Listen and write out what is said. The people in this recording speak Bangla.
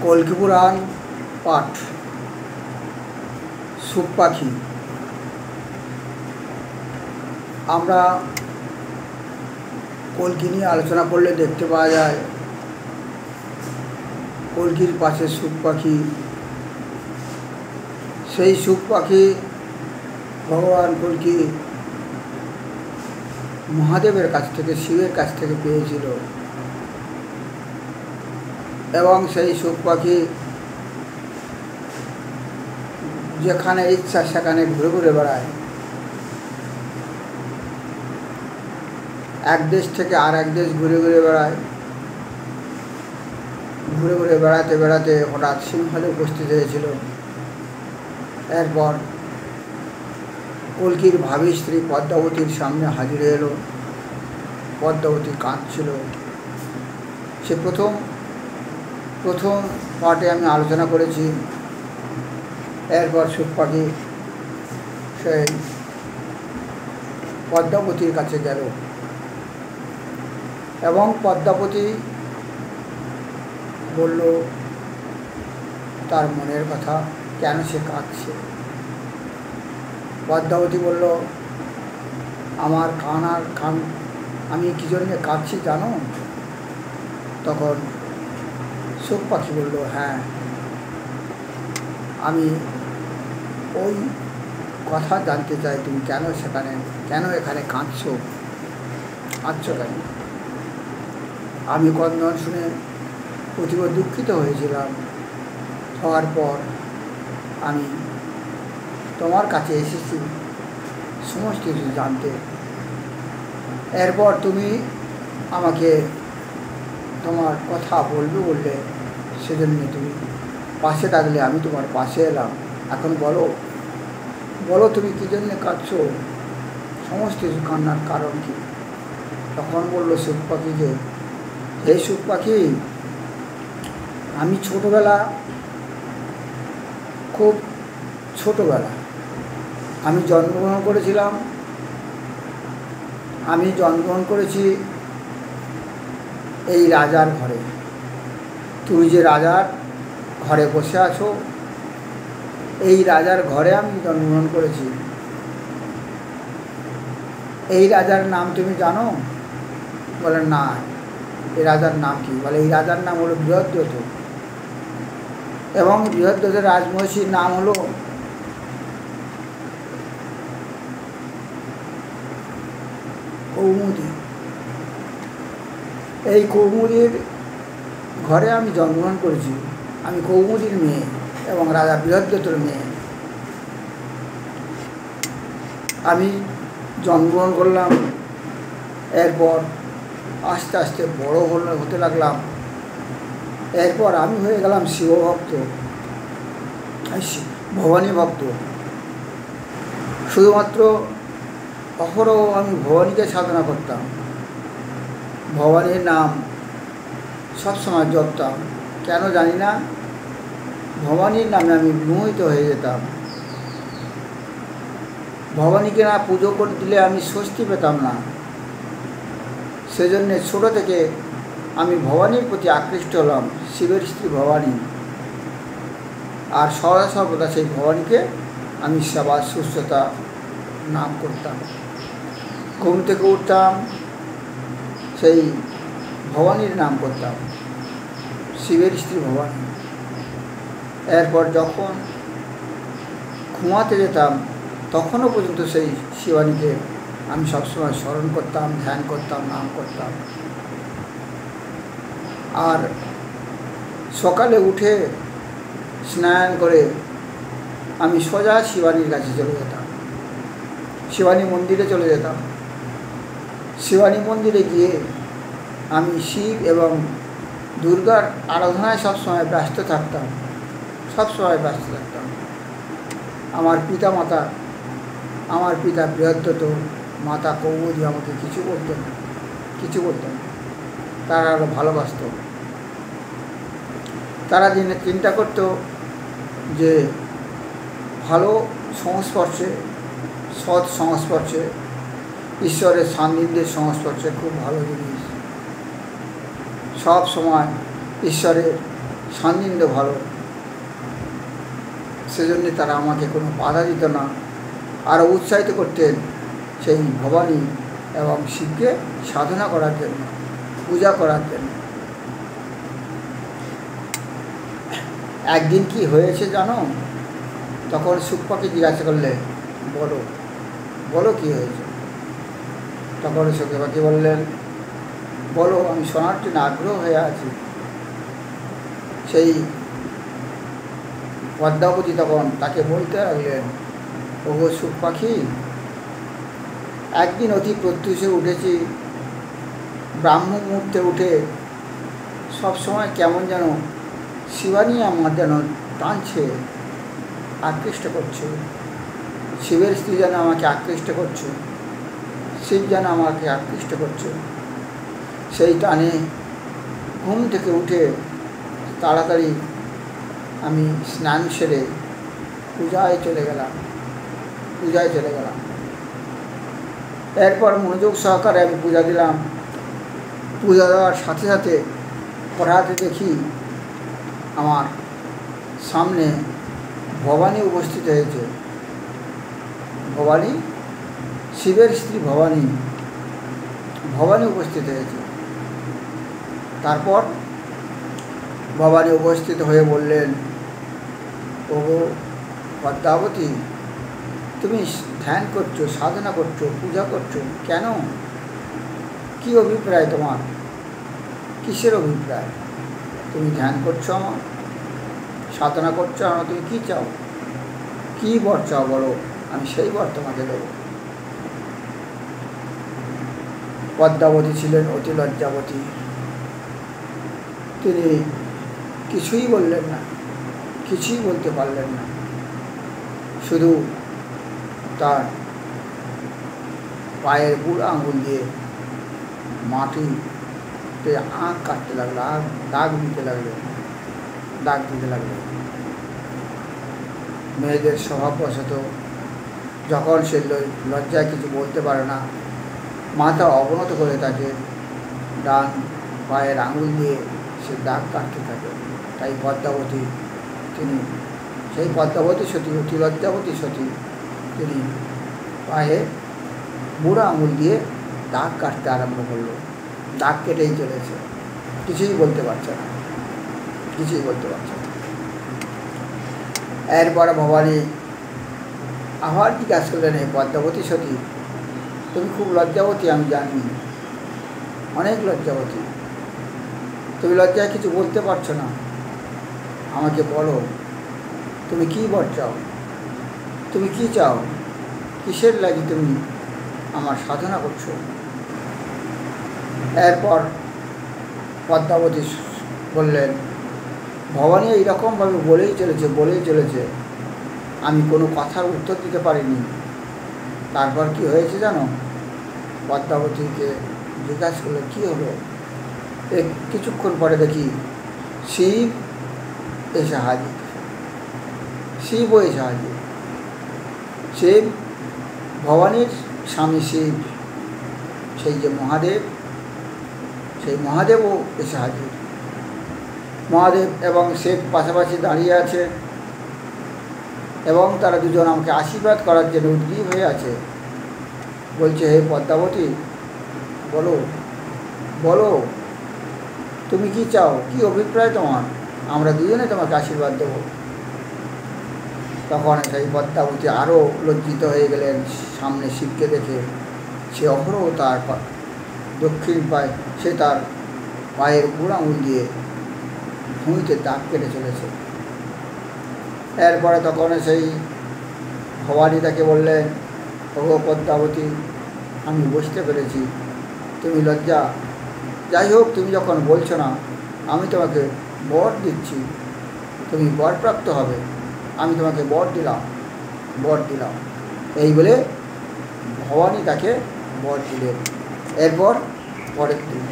কল্কি পুরাণ পাঠ সুখ পাখি। আমরা কল্কি নিয়ে আলোচনা করলে দেখতে পাওয়া যায় কল্কির পাশে সুখ পাখি। সেই সুখ পাখি ভগবান কল্কি মহাদেবের কাছ থেকে, শিবের কাছ থেকে পেয়েছিল এবং সেই সুখ পাখি যেখানে ইচ্ছা সেখানে ঘুরে ঘুরে বেড়ায়। এক দেশ থেকে আর এক দেশ ঘুরে ঘুরে বেড়ায়। ঘুরে ঘুরে বেড়াতে বেড়াতে হঠাৎ সিংহলে উপস্থিত হয়েছিল। এরপর কল্কির ভাবী স্ত্রী পদ্মাবতীর সামনে হাজির এলো। পদ্মাবতী কাঁদছিল। সে প্রথম পার্টে আমি আলোচনা করেছি। এরপর সুখ পাখি সেই পদ্মাবতীর কাছে গেল এবং পদ্মাবতী বলল তার মনের কথা, কেন সে কাঁদছে। পদ্মাবতী বলল, আমার কান আমি কী জন্যে কাঁদছি জানো? তখন সুখ পাখি বলল, হ্যাঁ, আমি ওই কথা জানতে চাই, তুমি কেন এখানে কাঁদছো কেন? আমি ক্রন্দন শুনে অতীব দুঃখিত হয়েছিলাম। হওয়ার পর আমি তোমার কাছে এসেছি সমস্ত কিছু জানতে। এরপর তুমি আমাকে তোমার কথা বললে, সেজন্য তুমি পাশে থাকলে আমি তোমার পাশে এলাম। এখন বলো তুমি কী জন্যে কাঁদছো, সমস্ত কিছু কান্নার কারণ কী? তখন বলল সুখ পাখি যে, হে সুখ পাখি, আমি খুব ছোটোবেলা আমি জন্মগ্রহণ করেছিলাম। আমি জন্মগ্রহণ করেছি এই রাজার ঘরে। তুমি যে রাজার ঘরে বসে আছো, এই রাজার ঘরে আমি জন্মগ্রহণ করেছি। এই রাজার নাম তুমি জানো? বলে, না। এই রাজার নাম কি? বলে, এই রাজার নাম হলো বৃহদ্রথ এবং বৃহদ্রথের রাজমহিষীর নাম হলো কৌমুদী। এই কৌমুদীর ঘরে আমি জন্মগ্রহণ করেছি। আমি কৌমুদীর মেয়ে এবং রাজা বৃহদ্রথের মেয়ে। আমি জন্মগ্রহণ করলাম। এরপর আস্তে আস্তে বড় হতে লাগলাম। এরপর আমি হয়ে গেলাম শিবভক্ত, ভবানী ভক্ত। শুধুমাত্র অহরহ আমি ভবানীকে সাধনা করতাম। ভবানীর নাম সবসময় জপতাম। কেন জানি না, ভবানীর নামে আমি বিমোহিত হয়ে যেতাম। ভবানীকে না পুজো করে দিলে আমি স্বস্তি পেতাম না। সেজন্যে ছোটো থেকে আমি ভবানীর প্রতি আকৃষ্ট হলাম, শিবের স্ত্রী ভবানী। আর সর্বদা সেই ভবানীকে আমি সেবা শুশ্রূষা নাম করতাম। ঘুম থেকে উঠতাম, সেই ভবানীর নাম করতাম, শিবের স্ত্রী ভবানী। এরপর যখন ঘুমাতে যেতাম তখনও পর্যন্ত সেই শিবানীকে আমি সবসময় স্মরণ করতাম, ধ্যান করতাম, নাম করতাম। আর সকালে উঠে স্নান করে আমি সোজা শিবানীর কাছে চলে যেতাম, শিবানী মন্দিরে চলে যেতাম। শিবানী মন্দিরে গিয়ে আমি শিব এবং দুর্গার আরাধনায় সবসময় ব্যস্ত থাকতাম। আমার পিতা বৃহদ্রথ, মাতা কৌমুদী আমাকে কিছু বলতেন না। তারা আরও ভালোবাসত। তারা চিন্তা করত যে ভালো সংস্পর্শে, সৎ সংস্পর্শে, ঈশ্বরের সান্নিধ্যের সংস্পর্শে খুব ভালো জিনিস। সব সময় ঈশ্বরের সান্নিধ্য ভালো, সেজন্য তারা আমাকে কোনো বাধা দিত না, আরও উৎসাহিত করতেন সেই ভবানী এবং শিবকে সাধনা করার জন্য, পূজা করার জন্য। একদিন কি হয়েছে জানো? তখন সুখপাখি জিজ্ঞাসা করলে, বলো বলো কী হয়েছে? তখন সুখে পাখি বললেন, বলো, আমি শোনার জন্য আগ্রহ হয়ে আছি। সেই পদ্মাবতী তখন তাকে বলতে লাগলেন, ওগো সুখ পাখি, একদিন অতি প্রত্যুষে উঠেছি, ব্রাহ্ম মুহূর্তে উঠে সবসময় কেমন যেন শিবানী আমার যেন টানছে, আকৃষ্ট করছে। শিবের স্ত্রী যেন আমাকে আকৃষ্ট করছে, শিব যেন আমাকে আকৃষ্ট করছে। সেই টানে ঘুম থেকে উঠে তাড়াতাড়ি আমি স্নান সেরে পূজায় চলে গেলাম। এরপর মনোযোগ সহকারে আমি পূজা দিলাম। পূজা দেওয়ার সাথে সাথে হঠাৎ দেখি আমার সামনে ভবানী উপস্থিত হয়েছে। ভবানী, শিবের স্ত্রী ভবানী উপস্থিত হয়েছে। তারপর ভবানী উপস্থিত হয়ে বললেন, ওগো পদ্মাবতী, তুমি ধ্যান করছো, সাধনা করছো, পূজা করছো কেন? কী অভিপ্রায় তোমার? কিসের অভিপ্রায়? তুমি ধ্যান করছো আমার, সাধনা করছো আমার, তুমি কী চাও? কী বর চাও বলো, আমি সেই বর তোমাকে দেবো। পদ্মাবতী ছিলেন অতি লজ্জাবতী। তিনি কিছুই বললেন না, কিছুই বলতে পারলেন না। শুধু তার পায়ের বুড়ো আঙুল দিয়ে মাটিতে আঁক কাটতে লাগলো, দাগ দিতে লাগলো। মেয়েদের স্বভাববশত যখন সে লজ্জায় কিছু বলতে পারে না, মাথা অবনত করে তাকে ডান পায়ের আঙুল দিয়ে সে দাগ কাটতে থাকে। তাই পদ্মাবতী, তিনি সেই পদ্মাবতী সতী, অতি লজ্জাবতী সতী, তিনি পায়ে বুড়ো আঙুল দিয়ে দাগ কাটতে আরম্ভ করলো। দাগ কেটেই চলেছে, কিছুই বলতে পারছে না। এরপরে ভবানী আবার জিজ্ঞাসা করলেন, এই পদ্মাবতী সতী, তুমি খুব লজ্জাবতী, আমি জানি, অনেক লজ্জাবতী। তুমি লজ্জায় কিছু বলতে পারছো না, আমাকে বলো, তুমি কী বর চাও? তুমি কী চাও? কিসের লাগি তুমি আমার সাধনা করছো? এরপর পদ্মাবতী বললেন, ভবানী এইরকমভাবে বলেই চলেছে, আমি কোনো কথার উত্তর দিতে পারিনি। তারপর কি হয়েছে জানো? পদ্মাবতীকে জিজ্ঞাসা করলো, কী হলো? কিছুক্ষণ পরে দেখি শিব এসে হাজির। শিব ভবানীর স্বামী শিব, সেই যে মহাদেব, সেই মহাদেবও এসে হাজির। মহাদেব এবং শিব পাশাপাশি দাঁড়িয়ে আছে এবং তারা দুজন আমাকে আশীর্বাদ করার জন্য উদ্গ্রীব হয়ে আছে। বলছে, হে পদ্মাবতী, বলো তুমি কি চাও, কি অভিপ্রায় তোমার? আমরা দুজনে তোমাকে আশীর্বাদ দেব। তখন সেই পদ্মাবতী আরও লজ্জিত হয়ে গেলেন সামনে শিবকে দেখে। সে অহরহ তার দক্ষিণ পায়ে, সে তার পায়ের বুড়ো আঙুল দিয়ে ভূমিতে দাগ কেটে চলেছে। এরপরে তখন সেই ভবানী তাকে বললেন, ওগো পদ্মাবতী, আমি বুঝতে পেরেছি তুমি লজ্জা। যাই হোক, তুমি যখন বলছো না, আমি তোমাকে বর দিচ্ছি, তুমি বরপ্রাপ্ত হবে। আমি তোমাকে বর দিলাম। এই বলে ভবানী তাকে বর দিলেন। এরপর পরের দিন